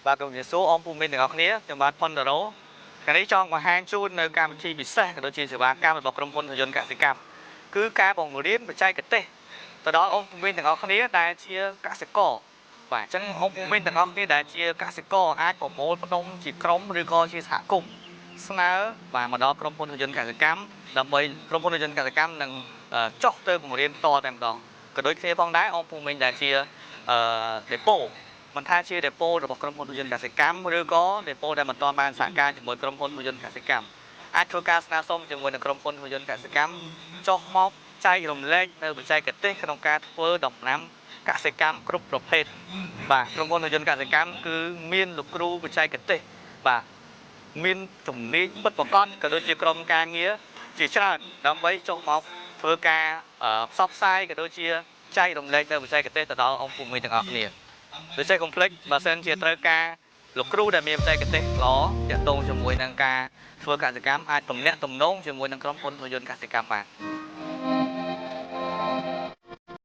បាទក្រុមជាសួរអមភូមិទាំងអស់គ្នាខ្ញុំបាទផុនតារ៉ូកាលនេះចង់បង្ហាញជូននៅកម្មវិធីពិសេសក៏ដូចជាសេវាកម្មរបស់ក្រុមហ៊ុនរថយន្តកសិកម្មគឺការបង្រៀនបច្ចេកទេសទៅដល់អមភូមិទាំងអស់គ្នាដែលជាកសិករបាទអញ្ចឹងអមភូមិទាំងអស់គ្នាដែលជាកសិករអាចប្រមូលផ្ដុំជាក្រុមឬក៏ជាសហគមន៍ស្នើបាទមកដល់ក្រុមហ៊ុនរថយន្តកសិកម្មដើម្បីក្រុមហ៊ុនរថយន្តកសិកម្មនឹងចុះទៅបង្រៀនតតែម្ដងក៏ដូចគ្នាផងដែរអមភូមិដែលជាដេប៉ូមិនថាជាដេប៉ូរបស់ក្រុមហ៊ុនរថយន្តកសិកម្មឬក៏ដេប៉ូដែលមិនទាន់បានសហការជាមួយក្រុមហ៊ុនរថយន្តកសិកម្មអាចធ្វើការស្នើសុំជាមួយនឹងក្រុមហ៊ុនរថយន្តកសិកម្មចុះមកចែករំលែកនៅបច្ចេកទេសក្នុងការធ្វើដំណាំកសិកម្មគ្រប់ប្រភេទបាទក្រុមហ៊ុនរថយន្តកសិកម្មគឺមានលោកគ្រូបច្ចេកទេសបាទមានជំនាញពិតប្រាកដក៏ដូចជាក្រុមការងារជាច្រើនដើម្បីចុះមកធ្វើការផ្សព្វផ្សាយក៏ដូចជាចែករំលែកនៅបច្ចេកទេសទៅដល់អង្គភូមិទាំងអស់គ្នាដូច្នេះកុំភ្លេចបើសិនជាត្រូវការលោកគ្រូដែលមានបច្ចេកទេសល្អទាក់ទងជាមួយនឹងការធ្វើកសិកម្មអាចទំនាក់ទំនងជាមួយនឹងក្រុមហ៊ុនរថយន្តកសិកម្មបាន